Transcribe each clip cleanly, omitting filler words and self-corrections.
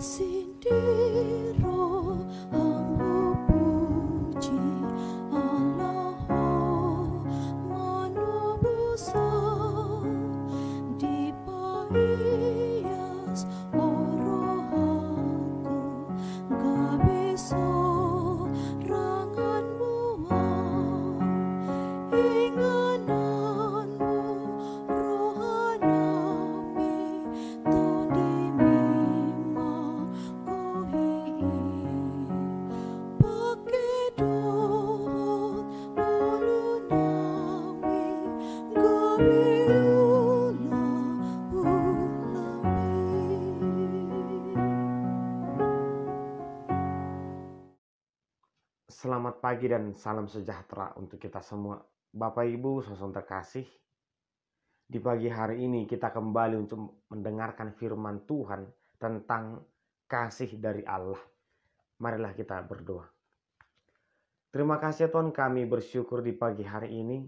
Sindiro hamba puji Allah manubusa dipaias orohaku gak bisa ranganmu ingananmu rohanami tondimima kohi pakai dohot lulunawi gabiula ulami. Selamat pagi dan salam sejahtera untuk kita semua. Bapak Ibu saudara terkasih, di pagi hari ini kita kembali untuk mendengarkan firman Tuhan tentang kasih dari Allah. Marilah kita berdoa. Terima kasih Tuhan, kami bersyukur di pagi hari ini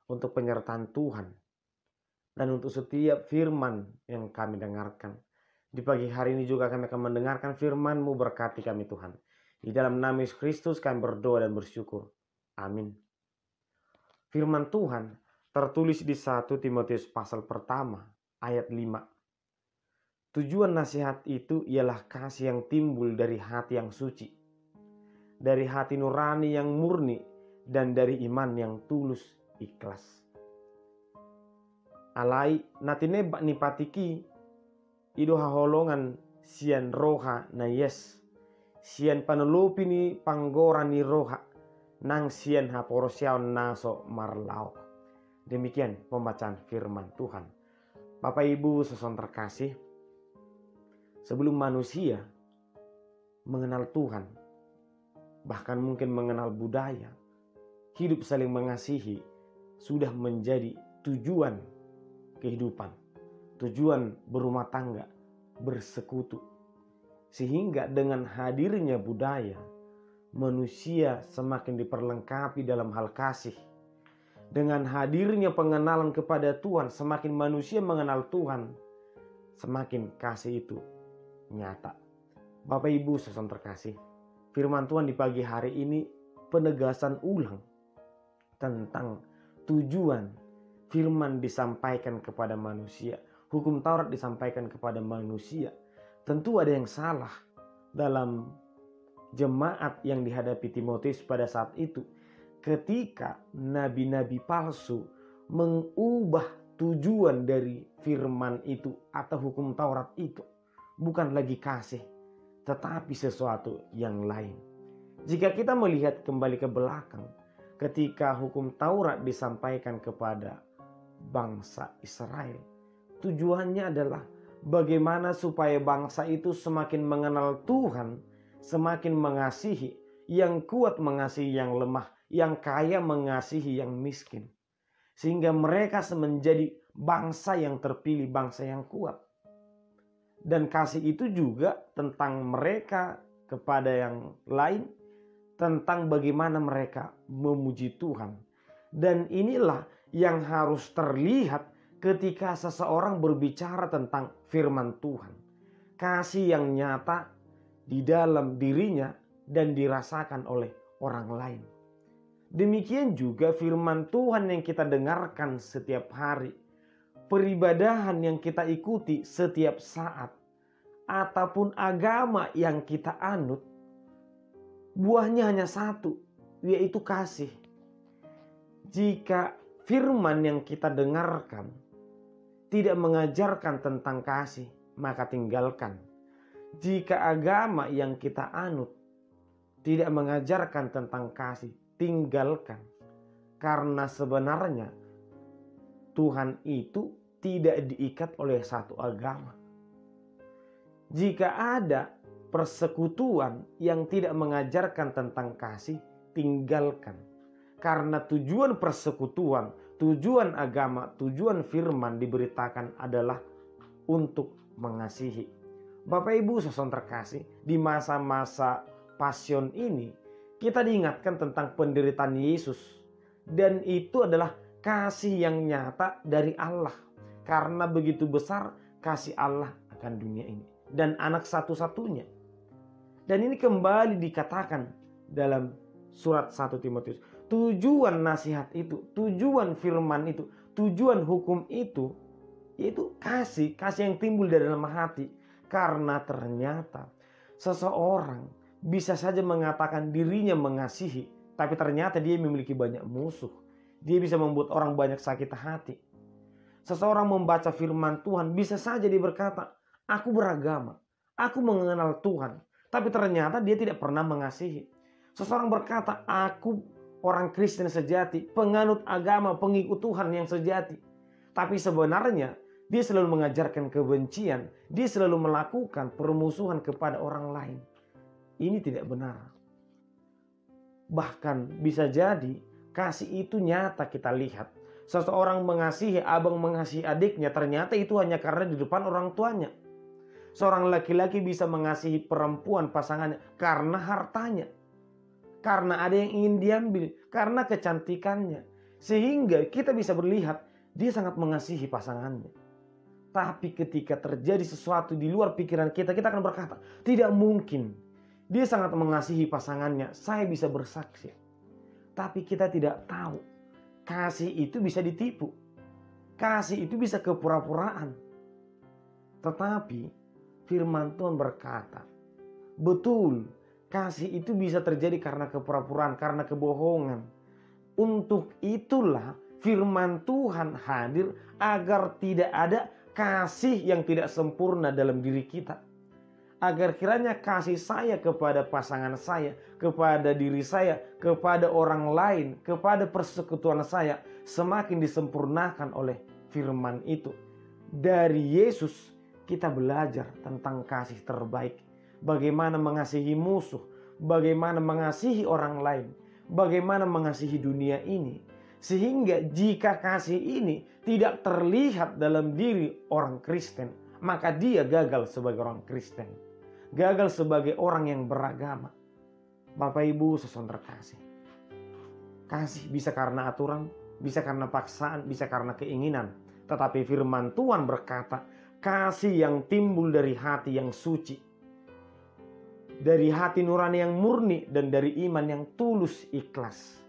untuk penyertaan Tuhan dan untuk setiap firman yang kami dengarkan. Di pagi hari ini juga kami akan mendengarkan firman-Mu, berkati kami Tuhan. Di dalam nama Yesus Kristus kami berdoa dan bersyukur. Amin. Firman Tuhan tertulis di 1 Timotius pasal pertama ayat 5. Tujuan nasihat itu ialah kasih yang timbul dari hati yang suci, dari hati nurani yang murni, dan dari iman yang tulus ikhlas. Alai natinebak nipatiki ido haholongan sian roha na yes. Sian panelupi ni panggora ni roha nang sian haporosiaon naso marlau. Demikian pembacaan firman Tuhan. Bapak Ibu saudara terkasih, sebelum manusia mengenal Tuhan, bahkan mungkin mengenal budaya, hidup saling mengasihi sudah menjadi tujuan kehidupan, tujuan berumah tangga, bersekutu. Sehingga dengan hadirnya budaya, manusia semakin diperlengkapi dalam hal kasih. Dengan hadirnya pengenalan kepada Tuhan, semakin manusia mengenal Tuhan, semakin kasih itu nyata. Bapak Ibu saudara terkasih, firman Tuhan di pagi hari ini penegasan ulang tentang tujuan firman disampaikan kepada manusia. Hukum Taurat disampaikan kepada manusia. Tentu ada yang salah dalam jemaat yang dihadapi Timotius pada saat itu, ketika nabi-nabi palsu mengubah tujuan dari firman itu atau hukum Taurat itu. Bukan lagi kasih, tetapi sesuatu yang lain. Jika kita melihat kembali ke belakang, ketika hukum Taurat disampaikan kepada bangsa Israel, tujuannya adalah bagaimana supaya bangsa itu semakin mengenal Tuhan, semakin mengasihi, yang kuat mengasihi yang lemah, yang kaya mengasihi yang miskin. Sehingga mereka menjadi bangsa yang terpilih, bangsa yang kuat. Dan kasih itu juga tentang mereka kepada yang lain, tentang bagaimana mereka memuji Tuhan. Dan inilah yang harus terlihat ketika seseorang berbicara tentang firman Tuhan. Kasih yang nyata di dalam dirinya dan dirasakan oleh orang lain. Demikian juga firman Tuhan yang kita dengarkan setiap hari. Peribadahan yang kita ikuti setiap saat. Ataupun agama yang kita anut. Buahnya hanya satu, yaitu kasih. Jika firman yang kita dengarkan tidak mengajarkan tentang kasih, maka tinggalkan. Jika agama yang kita anut tidak mengajarkan tentang kasih, tinggalkan. Karena sebenarnya Tuhan itu tidak diikat oleh satu agama. Jika ada persekutuan yang tidak mengajarkan tentang kasih, tinggalkan. Karena tujuan persekutuan, tujuan agama, tujuan firman diberitakan adalah untuk mengasihi. Bapak Ibu saudara terkasih, di masa-masa pasion ini kita diingatkan tentang penderitaan Yesus. Dan itu adalah kasih yang nyata dari Allah. Karena begitu besar kasih Allah akan dunia ini. dan anak satu-satunya. Dan ini kembali dikatakan dalam surat 1 Timotius. Tujuan nasihat itu, tujuan firman itu, tujuan hukum itu, yaitu kasih yang timbul dari dalam hati. Karena ternyata seseorang bisa saja mengatakan dirinya mengasihi, tapi ternyata dia memiliki banyak musuh. Dia bisa membuat orang banyak sakit hati. Seseorang membaca firman Tuhan bisa saja dia berkata, aku beragama, aku mengenal Tuhan, tapi ternyata dia tidak pernah mengasihi. Seseorang berkata, aku orang Kristen sejati, penganut agama, pengikut Tuhan yang sejati. Tapi sebenarnya dia selalu mengajarkan kebencian, dia selalu melakukan permusuhan kepada orang lain. Ini tidak benar. Bahkan bisa jadi kasih itu nyata kita lihat. Seseorang mengasihi abang mengasihi adiknya, ternyata itu hanya karena di depan orang tuanya. Seorang laki-laki bisa mengasihi perempuan pasangannya karena hartanya. Karena ada yang ingin diambil, karena kecantikannya. Sehingga kita bisa melihat dia sangat mengasihi pasangannya. Tapi ketika terjadi sesuatu di luar pikiran kita, kita akan berkata, tidak mungkin. Dia sangat mengasihi pasangannya, saya bisa bersaksi. Tapi kita tidak tahu. Kasih itu bisa ditipu. Kasih itu bisa kepura-puraan. Tetapi firman Tuhan berkata, betul, kasih itu bisa terjadi karena kepura-puraan, karena kebohongan. Untuk itulah firman Tuhan hadir agar tidak ada kasih yang tidak sempurna dalam diri kita. Agar kiranya kasih saya kepada pasangan saya, kepada diri saya, kepada orang lain, kepada persekutuan saya semakin disempurnakan oleh firman itu. Dari Yesus kita belajar tentang kasih terbaik. Bagaimana mengasihi musuh, bagaimana mengasihi orang lain, bagaimana mengasihi dunia ini. Sehingga jika kasih ini tidak terlihat dalam diri orang Kristen, maka dia gagal sebagai orang Kristen. Gagal sebagai orang yang beragama. Bapak Ibu saudara terkasih. Kasih bisa karena aturan, bisa karena paksaan, bisa karena keinginan. Tetapi firman Tuhan berkata, kasih yang timbul dari hati yang suci. Dari hati nurani yang murni dan dari iman yang tulus ikhlas.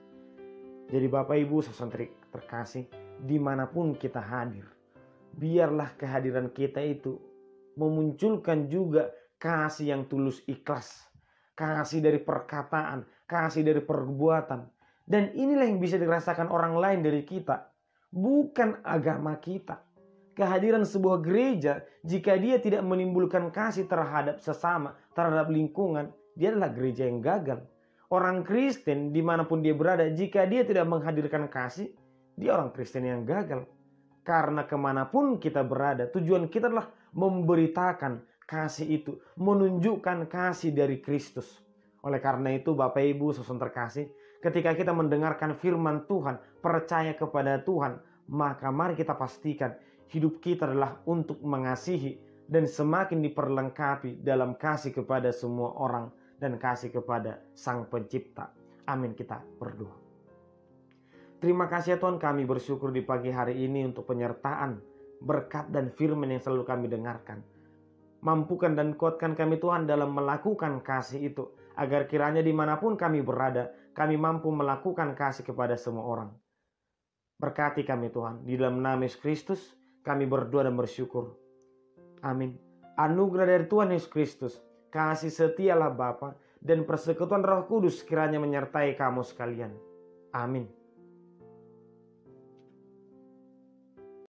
Jadi Bapak Ibu saudara terkasih, dimanapun kita hadir, biarlah kehadiran kita itu memunculkan juga kasih yang tulus ikhlas. Kasih dari perkataan, kasih dari perbuatan. Dan inilah yang bisa dirasakan orang lain dari kita. Bukan agama kita. Kehadiran sebuah gereja, jika dia tidak menimbulkan kasih terhadap sesama, terhadap lingkungan, dia adalah gereja yang gagal. Orang Kristen dimanapun dia berada, jika dia tidak menghadirkan kasih, dia orang Kristen yang gagal. Karena kemanapun kita berada, tujuan kita adalah memberitakan kasih itu, menunjukkan kasih dari Kristus. Oleh karena itu Bapak Ibu saudara terkasih, ketika kita mendengarkan firman Tuhan, percaya kepada Tuhan, maka mari kita pastikan hidup kita adalah untuk mengasihi dan semakin diperlengkapi dalam kasih kepada semua orang dan kasih kepada Sang Pencipta. Amin, kita berdoa. Terima kasih ya Tuhan, kami bersyukur di pagi hari ini untuk penyertaan, berkat dan firman yang selalu kami dengarkan. Mampukan dan kuatkan kami Tuhan dalam melakukan kasih itu, agar kiranya dimanapun kami berada, kami mampu melakukan kasih kepada semua orang. Berkati kami Tuhan, di dalam nama Yesus Kristus kami berdoa dan bersyukur. Amin. Anugerah dari Tuhan Yesus Kristus, kasih setialah Bapa dan persekutuan Roh Kudus kiranya menyertai kamu sekalian. Amin.